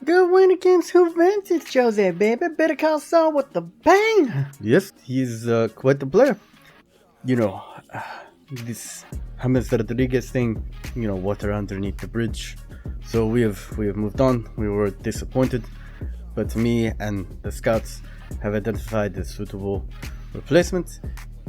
Good win against Juventus, Jose, baby. Better call Saul with the bang. Yes, he's quite the player. This James Rodriguez thing, water underneath the bridge. So we have moved on. We were disappointed, but me and the scouts have identified a suitable replacement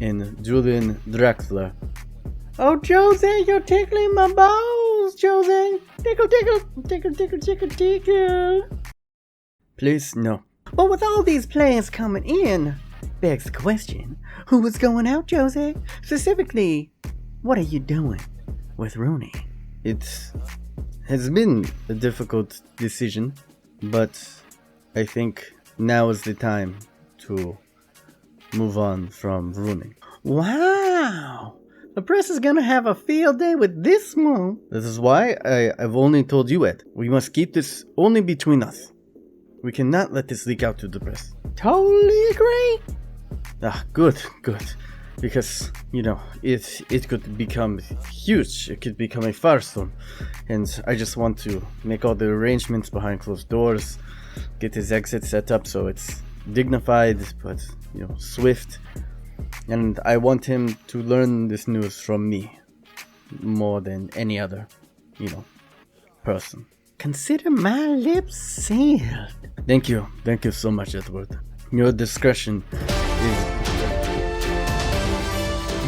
in Julian Draxler. Oh, Jose, you're tickling my balls, Jose. Tickle, tickle, tickle, tickle, tickle, tickle. Please, no. But with all these players coming in, begs the question, who is going out, Jose? Specifically, what are you doing with Rooney? It has been a difficult decision, but I think now is the time to move on from Rooney. Wow! The press is gonna have a field day with this one. This is why I've only told you, Ed. We must keep this only between us. We cannot let this leak out to the press. Totally agree. Good. Because, it could become huge. It could become a firestorm. And I just want to make all the arrangements behind closed doors, get his exit set up so it's dignified, but, swift. And I want him to learn this news from me more than any other, person. Consider my lips sealed. Thank you so much, Edward. Your discretion is...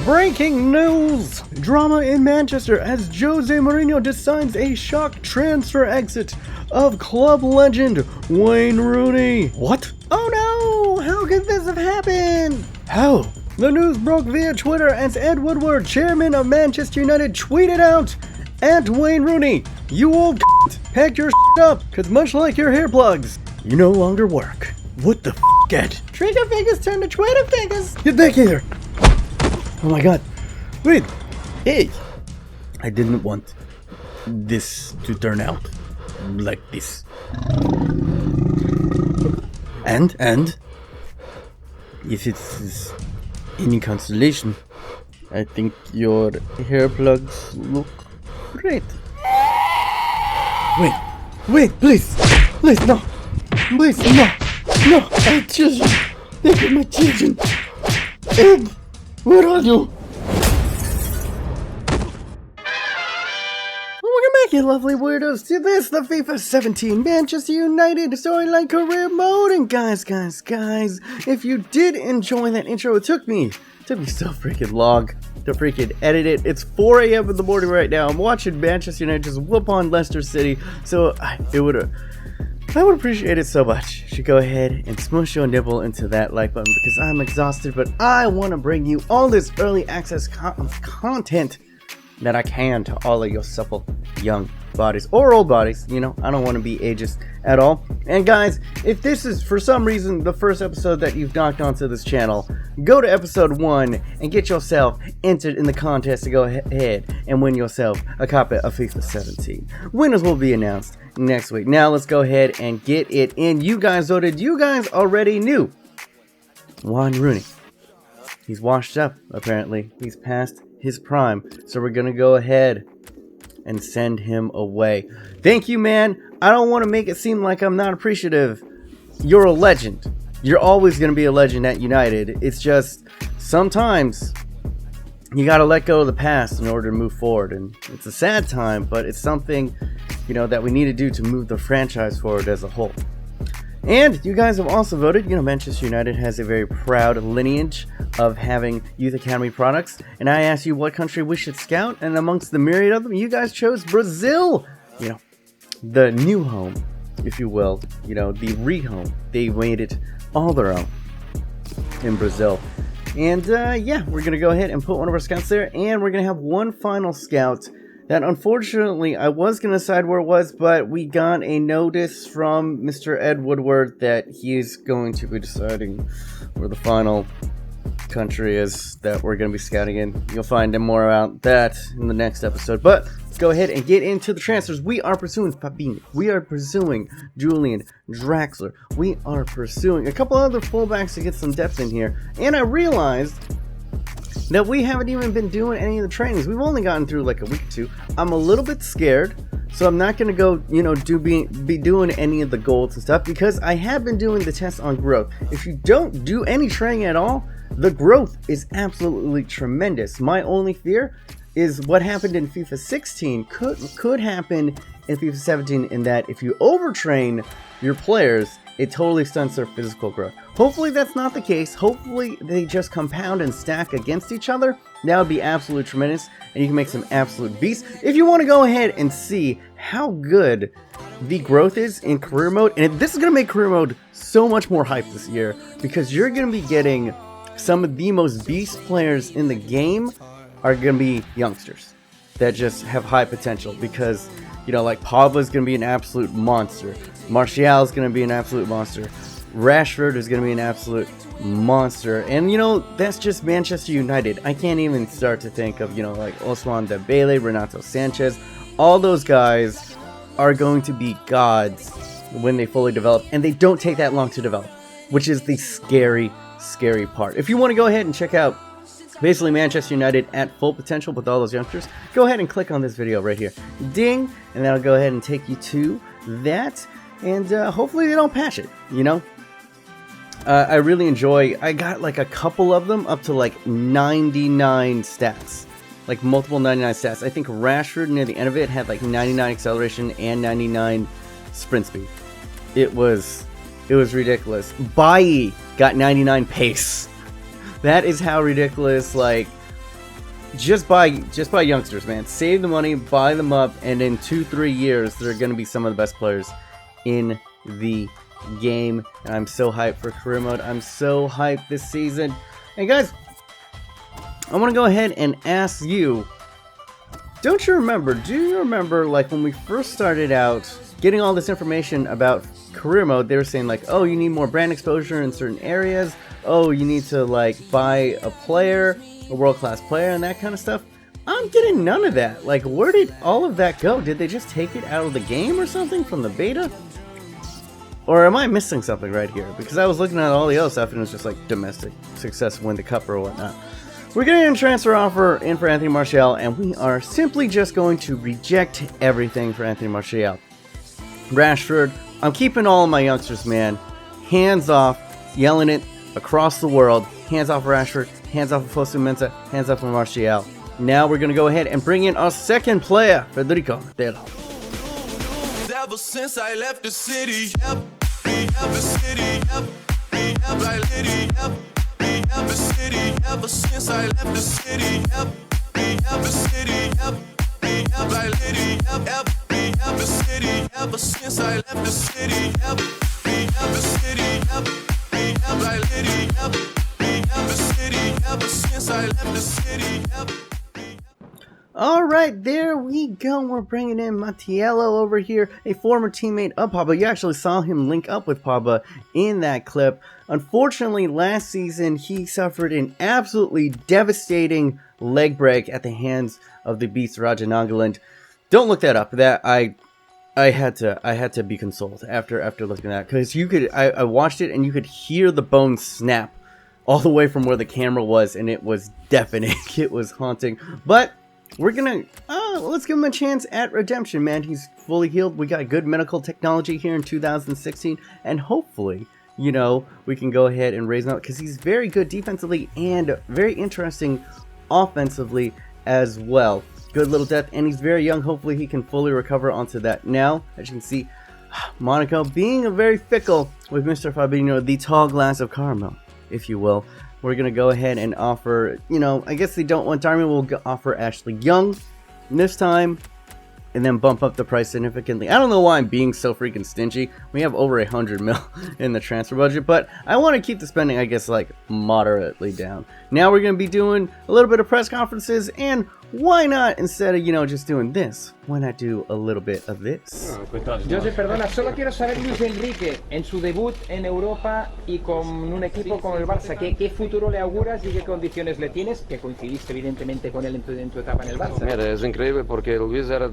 Breaking news! Drama in Manchester as Jose Mourinho decides a shock transfer exit of club legend Wayne Rooney. What? Oh no! How could this have happened? How? The news broke via Twitter as Ed Woodward, chairman of Manchester United, tweeted out, "At Wayne Rooney, you old pack your up, cause much like your hair plugs, you no longer work." What the Ed? Trigger fingers turn to Twitter fingers. Get back here! Oh my god. Wait. Hey. I didn't want this to turn out like this. And if it's any consolation, I think your hair plugs look great. Wait, please, no, please, no, I just think of my children. Ed, where are you? Welcome back, you lovely weirdos, to this, the FIFA 17 Manchester United Storyline Career Mode. And guys, if you did enjoy that intro, it took me so freaking long to freaking edit it. It's 4 a.m. in the morning right now. I'm watching Manchester United just whoop on Leicester City, so I would appreciate it so much. You should go ahead and smush your nibble into that like button because I'm exhausted, but I want to bring you all this early access content that I can to all of your supple young bodies or old bodies. I don't want to be ageist at all. And guys, if this is for some reason the first episode that you've knocked onto this channel, go to episode 1 and get yourself entered in the contest to go ahead and win yourself a copy of FIFA 17. Winners will be announced next week. Now let's go ahead and get it in. You guys voted. You guys already knew Wayne Rooney. He's washed up, apparently. He's past his prime. So we're going to go ahead and send him away. Thank you, man. I don't want to make it seem like I'm not appreciative. You're a legend. You're always going to be a legend at United. It's just sometimes you got to let go of the past in order to move forward. And it's a sad time, but it's something, that we need to do to move the franchise forward as a whole. And you guys have also voted. Manchester United has a very proud lineage of having youth academy products. And I asked you what country we should scout. And amongst the myriad of them, you guys chose Brazil. The new home, if you will. The re-home. They made it all their own in Brazil. And we're going to go ahead and put one of our scouts there. And we're going to have one final scout that unfortunately I was going to decide where it was, but we got a notice from Mr. Ed Woodward that he is going to be deciding where the final country is that we're going to be scouting in. You'll find more about that in the next episode. But let's go ahead and get into the transfers. We are pursuing Fabinho. We are pursuing Julian Draxler. We are pursuing a couple other fullbacks to get some depth in here. And I realized that we haven't even been doing any of the trainings. We've only gotten through like a week or two. I'm a little bit scared, So I'm not going to go, be doing any of the golds and stuff, because I have been doing the tests on growth. If you don't do any training at all, the growth is absolutely tremendous. My only fear is what happened in FIFA 16 could happen in FIFA 17, in that if you overtrain your players, it totally stunts their physical growth. Hopefully that's not the case. Hopefully they just compound and stack against each other. That would be absolutely tremendous, and you can make some absolute beasts. If you want to go ahead and see how good the growth is in career mode, and this is going to make career mode so much more hype this year, because you're going to be getting some of the most beast players in the game are going to be youngsters that just have high potential, because like Pogba's going to be an absolute monster. Martial is going to be an absolute monster. Rashford is going to be an absolute monster. And, that's just Manchester United. I can't even start to think of, like Ousmane Dembele, Renato Sanchez. All those guys are going to be gods when they fully develop. And they don't take that long to develop, which is the scary, scary part. If you want to go ahead and check out basically Manchester United at full potential with all those youngsters, go ahead and click on this video right here. Ding! And that'll go ahead and take you to that. And hopefully they don't patch it, I really enjoy, I got like a couple of them up to like 99 stats. Like multiple 99 stats. I think Rashford near the end of it had like 99 acceleration and 99 sprint speed. It was ridiculous. Bailly got 99 pace. That is how ridiculous, like, just buy youngsters, man. Save the money, buy them up, and in 2-3 years, they're going to be some of the best players in the game. And I'm so hyped for career mode. I'm so hyped this season. And guys, I want to go ahead and ask you, do you remember like when we first started out getting all this information about career mode? They were saying like, oh, you need more brand exposure in certain areas. Oh, you need to like buy a player, a world-class player, and that kind of stuff. I'm getting none of that. Like, where did all of that go? Did they just take it out of the game or something from the beta? Or am I missing something right here? Because I was looking at all the other stuff and it was just like domestic success, win the cup or whatnot. We're getting a transfer offer in for Anthony Martial, and we are simply just going to reject everything for Anthony Martial. Rashford, I'm keeping all of my youngsters, man. Hands off, yelling it across the world. Hands off Rashford, hands off Fosu Mensah, hands off Martial. Now we're going to go ahead and bring in our second player, Federico Martelo. Ever since I left the city, ever since I left the city, Alright, there we go. We're bringing in Mattiello over here, a former teammate of Pogba. You actually saw him link up with Pogba in that clip. Unfortunately, last season, he suffered an absolutely devastating leg break at the hands of the beast Raja Nagaland. Don't look that up. That I had to be consoled after looking at that, because I watched it and you could hear the bone snap all the way from where the camera was, and it was deafening. It was haunting. But we're gonna let's give him a chance at redemption, man. He's fully healed. We got good medical technology here in 2016, and hopefully, we can go ahead and raise him up, because he's very good defensively and very interesting offensively as well. Good little depth, and he's very young. Hopefully he can fully recover onto that. Now, as you can see, Monaco being a very fickle with Mr. Fabinho, the tall glass of caramel, if you will. We're going to go ahead and offer, I guess they don't want Darwin. We'll offer Ashley Young this time, and then bump up the price significantly. I don't know why I'm being so freaking stingy. We have over 100 mil in the transfer budget, but I want to keep the spending, I guess, like moderately down. Now we're going to be doing a little bit of press conferences, and why not, instead of, just doing this, why not do a little bit of this? Jose, perdona, solo quiero saber, Luis Enrique, en su debut en Europa y con un equipo como el Barça, ¿qué futuro le auguras y qué condiciones le tienes? Que coincidiste evidentemente con él en tu etapa en el Barça. Mira, es increíble porque Luis era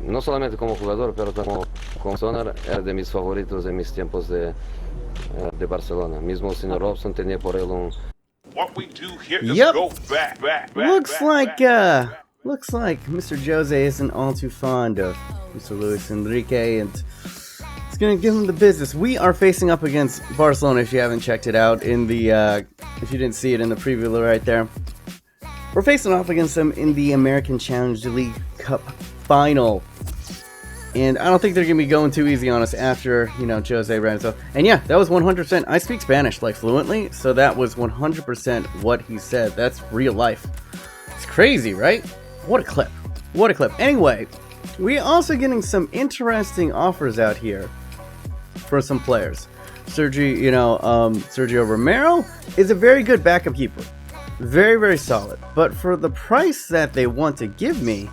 no solamente como jugador, pero como persona, era de mis favoritos en mis tiempos de Barcelona. Mismo el señor Robson tenía por él un... Yep. Looks like looks like Mr. Jose isn't all too fond of Mr. Luis Enrique, and it's gonna give him the business. We are facing up against Barcelona. If you haven't checked it out in the, if you didn't see it in the preview right there, we're facing off against them in the American Challenge League Cup final. And I don't think they're going to be going too easy on us after, you know, Jose ran himself. And yeah, that was 100%. I speak Spanish, like, fluently, so that was 100% what he said. That's real life. It's crazy, right? What a clip. What a clip. Anyway, we're also getting some interesting offers out here for some players. Sergio Romero is a very good backup keeper. Very, very solid. But for the price that they want to give me,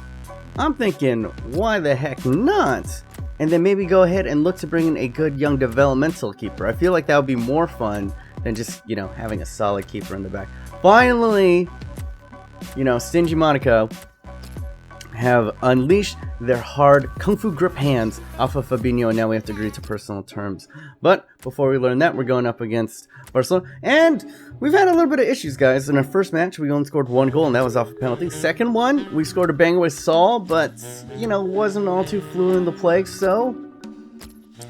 I'm thinking, why the heck not? And then maybe go ahead and look to bring in a good young developmental keeper. I feel like that would be more fun than just, you know, having a solid keeper in the back. Finally, you know, Stingy Monaco have unleashed their hard kung fu grip hands off of Fabinho, and now we have to agree to personal terms. But before we learn that, we're going up against Barcelona, and we've had a little bit of issues, guys. In our first match, we only scored 1 goal, and that was off a penalty. Second one, we scored a banger with Saul, but, you know, wasn't all too fluent in the play, so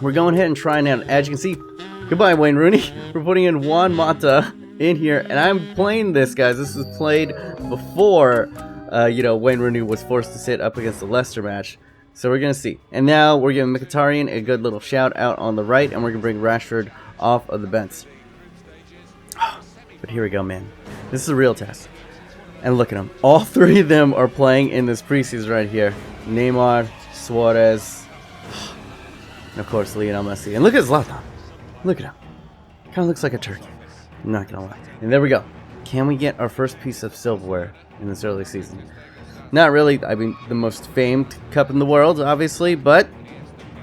we're going ahead and trying out. As you can see, goodbye, Wayne Rooney. We're putting in Juan Mata in here, and I'm playing this, guys. This was played before you know, Wayne Rooney was forced to sit up against the Leicester match. So we're going to see. And now we're giving Mkhitaryan a good little shout out on the right, and we're going to bring Rashford off of the bench. But here we go, man. This is a real test. And look at them. All three of them are playing in this preseason right here. Neymar, Suarez, and of course Lionel Messi. And look at Zlatan. Look at him. Kind of looks like a turkey. I'm not going to lie. And there we go. Can we get our first piece of silverware in this early season? Not really, I mean, the most famed cup in the world, obviously, but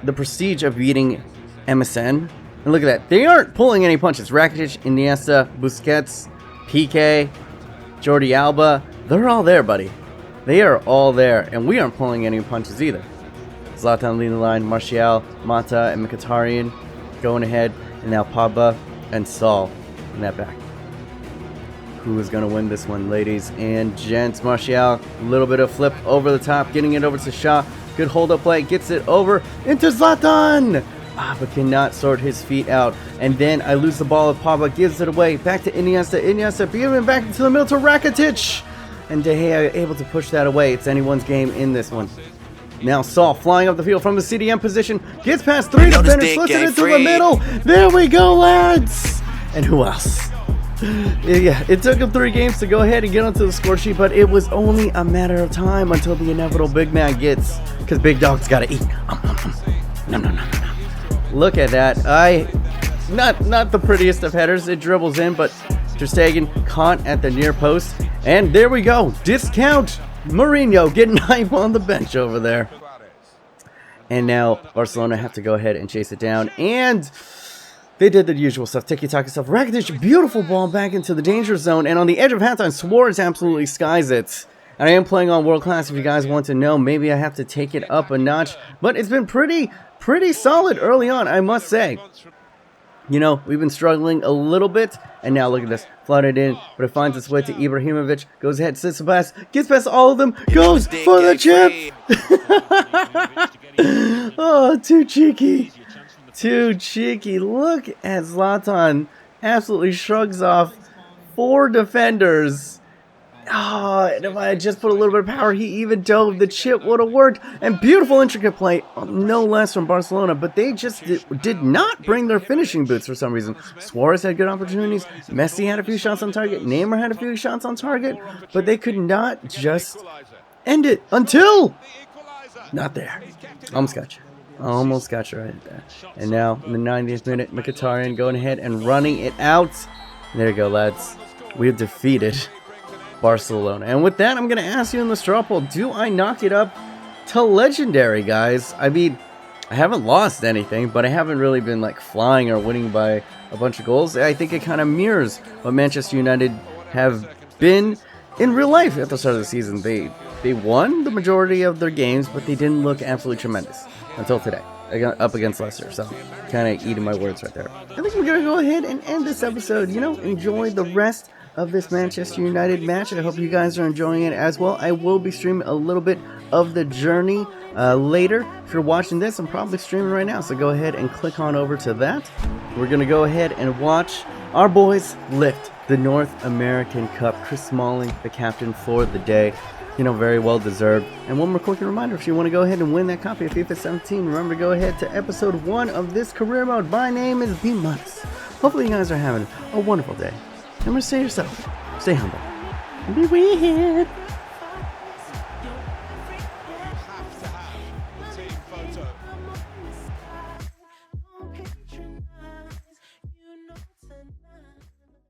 the prestige of beating MSN. And look at that. They aren't pulling any punches. Rakitic, Iniesta, Busquets, Piqué, Jordi Alba, they're all there, buddy. They are all there, and we aren't pulling any punches either. Zlatan leading the line, Martial, Mata, and Mkhitaryan going ahead, and now Pogba and Saul in that back. Who is going to win this one, ladies and gents? Martial, a little bit of flip over the top, getting it over to Shaw. Good hold-up play, gets it over into Zlatan! But cannot sort his feet out. And then I lose the ball. Pogba gives it away. Back to Iniesta. Iniesta giving back into the middle to Rakitic. And De Gea able to push that away. It's anyone's game in this one. Now Saul flying up the field from the CDM position. Gets past 3 defenders. Slips it into the middle. There we go, lads! And who else? Yeah, it took him 3 games to go ahead and get onto the score sheet, but it was only a matter of time until the inevitable big man gets, because big dog's gotta eat. No. Look at that. Not the prettiest of headers. It dribbles in, but Ter Stegen caught at the near post, and there we go. Discount Mourinho getting hype on the bench over there. And now Barcelona have to go ahead and chase it down, and they did the usual stuff, tiki-taka stuff. Rakitic, beautiful ball back into the danger zone, and on the edge of halftime, Suarez absolutely skies it. And I am playing on World Class if you guys want to know. Maybe I have to take it up a notch, but it's been pretty solid early on, I must say. You know, we've been struggling a little bit, and now look at this. Flooded in, but it finds its way to Ibrahimovic. Goes ahead, sits past, gets past all of them, goes for the chip! Oh, too cheeky. Too cheeky. Look at Zlatan. Absolutely shrugs off 4 defenders. Oh, and if I had just put a little bit of power, he even dove. The chip would have worked. And beautiful intricate play, no less from Barcelona. But they just did not bring their finishing boots for some reason. Suarez had good opportunities. Messi had a few shots on target. Neymar had a few shots on target. But they could not just end it until... Not there. Almost got you. Almost got you right there. And now, in the 90th minute, Mkhitaryan going ahead and running it out. There you go, lads. We have defeated Barcelona. And with that, I'm going to ask you in the straw poll, do I knock it up to legendary, guys? I mean, I haven't lost anything, but I haven't really been like flying or winning by a bunch of goals. I think it kind of mirrors what Manchester United have been in real life at the start of the season. They won the majority of their games, but they didn't look absolutely tremendous until today, up against Leicester. So, kind of eating my words right there. I think we're going to go ahead and end this episode. You know, enjoy the rest of this Manchester United match. I hope you guys are enjoying it as well. I will be streaming a little bit of the journey later. If you're watching this, I'm probably streaming right now, so go ahead and click on over to that. We're going to go ahead and watch our boys lift the North American Cup. Chris Smalling, the captain for the day. You know, very well deserved. And one more quick reminder, if you want to go ahead and win that copy of FIFA 17, remember to go ahead to episode 1 of this career mode. My name is B Muts. Hopefully you guys are having a wonderful day. Remember to stay yourself, stay humble, and be weird.